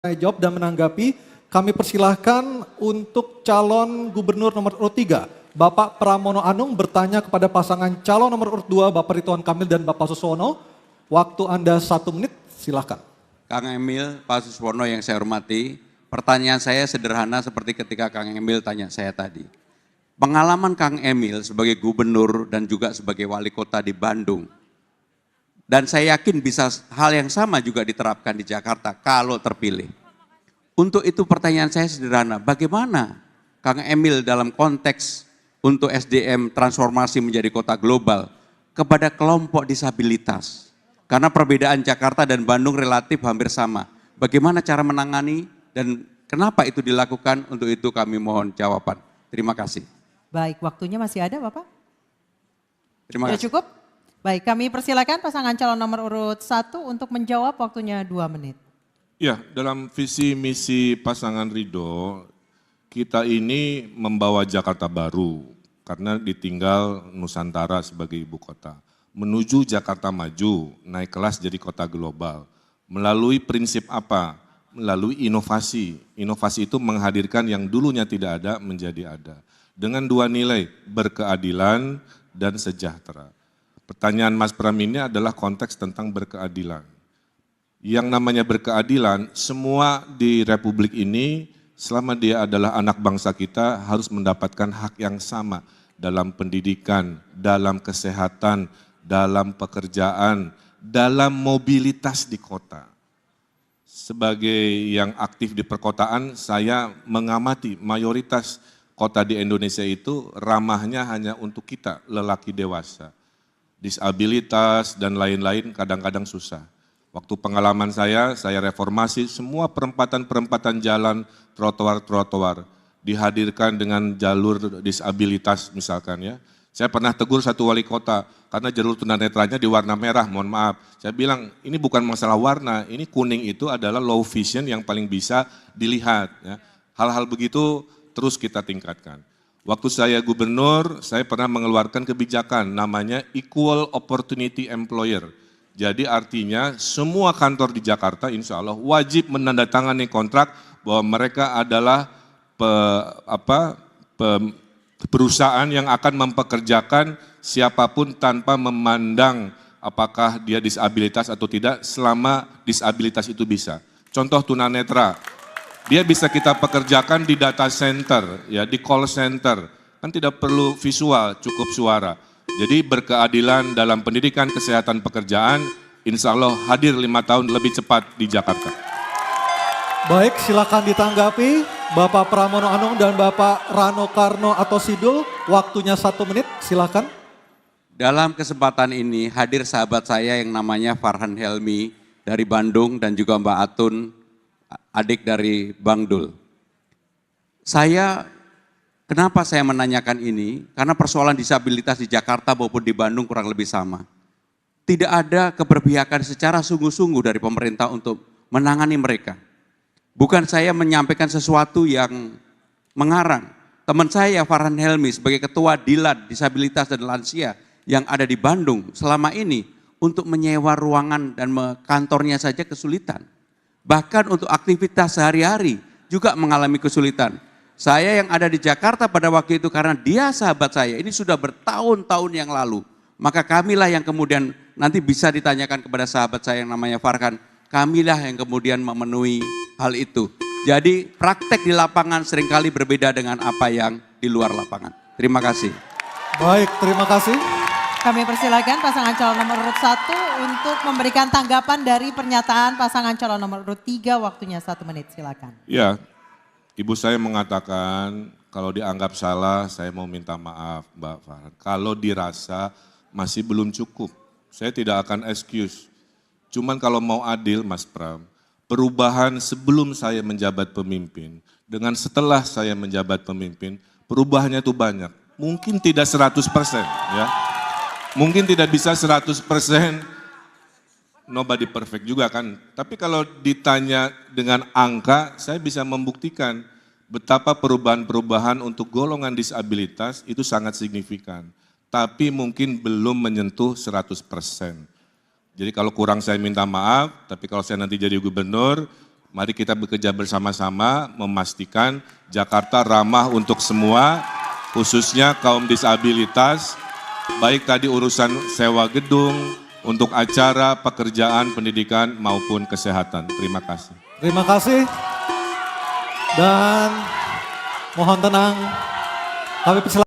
jawab dan menanggapi, kami persilahkan untuk calon gubernur nomor urut 3, Bapak Pramono Anung bertanya kepada pasangan calon nomor urut 2, Bapak Ridwan Kamil dan Bapak Suswono. Waktu Anda 1 menit, silahkan. Kang Emil, Pak Suswono yang saya hormati, pertanyaan saya sederhana seperti ketika Kang Emil tanya saya tadi. Pengalaman Kang Emil sebagai gubernur dan juga sebagai wali kota di Bandung, dan saya yakin bisa hal yang sama juga diterapkan di Jakarta kalau terpilih. Untuk itu pertanyaan saya sederhana, bagaimana Kang Emil dalam konteks untuk SDM transformasi menjadi kota global kepada kelompok disabilitas? Karena perbedaan Jakarta dan Bandung relatif hampir sama. Bagaimana cara menangani dan kenapa itu dilakukan? Untuk itu kami mohon jawaban. Terima kasih. Baik, waktunya masih ada Bapak? Terima kasih. Cukup? Baik, kami persilakan pasangan calon nomor urut 1 untuk menjawab, waktunya 2 menit. Ya, dalam visi misi pasangan Ridho, kita ini membawa Jakarta baru karena ditinggal Nusantara sebagai ibu kota. Menuju Jakarta maju, naik kelas jadi kota global. Melalui prinsip apa? Melalui inovasi. Inovasi itu menghadirkan yang dulunya tidak ada menjadi ada. Dengan 2 nilai, berkeadilan dan sejahtera. Pertanyaan Mas Pram ini adalah konteks tentang berkeadilan. Yang namanya berkeadilan, semua di Republik ini selama dia adalah anak bangsa kita harus mendapatkan hak yang sama dalam pendidikan, dalam kesehatan, dalam pekerjaan, dalam mobilitas di kota. Sebagai yang aktif di perkotaan, saya mengamati mayoritas kota di Indonesia itu ramahnya hanya untuk kita, lelaki dewasa. Disabilitas dan lain-lain kadang-kadang susah. Waktu pengalaman saya reformasi semua perempatan-perempatan jalan, trotoar-trotoar dihadirkan dengan jalur disabilitas misalkan ya. Saya pernah tegur satu wali kota karena jalur tunanetranya di warna merah, mohon maaf. Saya bilang ini bukan masalah warna, ini kuning itu adalah low vision yang paling bisa dilihat. Ya. Hal-hal begitu terus kita tingkatkan. Waktu saya gubernur, saya pernah mengeluarkan kebijakan namanya Equal Opportunity Employer. Jadi artinya semua kantor di Jakarta insya Allah wajib menandatangani kontrak bahwa mereka adalah perusahaan yang akan mempekerjakan siapapun tanpa memandang apakah dia disabilitas atau tidak selama disabilitas itu bisa. Contoh tunanetra. Dia bisa kita pekerjakan di data center, ya di call center, kan tidak perlu visual, cukup suara. Jadi berkeadilan dalam pendidikan, kesehatan, pekerjaan, insya Allah hadir 5 tahun lebih cepat di Jakarta. Baik, silakan ditanggapi Bapak Pramono Anung dan Bapak Rano Karno atau Sidul, waktunya 1 menit, silakan. Dalam kesempatan ini hadir sahabat saya yang namanya Farhan Helmi dari Bandung dan juga Mbak Atun, adik dari Bang Dul. Kenapa saya menanyakan ini? Karena persoalan disabilitas di Jakarta maupun di Bandung kurang lebih sama. Tidak ada keberpihakan secara sungguh-sungguh dari pemerintah untuk menangani mereka. Bukan saya menyampaikan sesuatu yang mengarang. Teman saya Farhan Helmi sebagai ketua Dilan Disabilitas dan Lansia yang ada di Bandung selama ini untuk menyewa ruangan dan kantornya saja kesulitan. Bahkan untuk aktivitas sehari-hari juga mengalami kesulitan. Saya yang ada di Jakarta pada waktu itu karena dia sahabat saya, ini sudah bertahun-tahun yang lalu. Maka kamilah yang kemudian nanti bisa ditanyakan kepada sahabat saya yang namanya Farhan, kamilah yang kemudian memenuhi hal itu. Jadi praktek di lapangan seringkali berbeda dengan apa yang di luar lapangan. Terima kasih. Baik, terima kasih. Kami persilakan pasangan calon nomor urut 1 untuk memberikan tanggapan dari pernyataan pasangan calon nomor urut 3, waktunya 1 menit, silakan. Ya, ibu saya mengatakan kalau dianggap salah saya mau minta maaf Mbak Farhan. Kalau dirasa masih belum cukup, saya tidak akan excuse. Cuman kalau mau adil Mas Pram, perubahan sebelum saya menjabat pemimpin dengan setelah saya menjabat pemimpin, perubahannya itu banyak. Mungkin tidak 100% ya. Mungkin tidak bisa 100%, nobody perfect juga kan. Tapi kalau ditanya dengan angka, saya bisa membuktikan betapa perubahan-perubahan untuk golongan disabilitas itu sangat signifikan. Tapi mungkin belum menyentuh 100%. Jadi kalau kurang saya minta maaf, tapi kalau saya nanti jadi gubernur, Mari kita bekerja bersama-sama memastikan Jakarta ramah untuk semua, khususnya kaum disabilitas, baik tadi urusan sewa gedung, untuk acara, pekerjaan, pendidikan maupun kesehatan. Terima kasih. Terima kasih. Dan mohon tenang. Kami persilakan.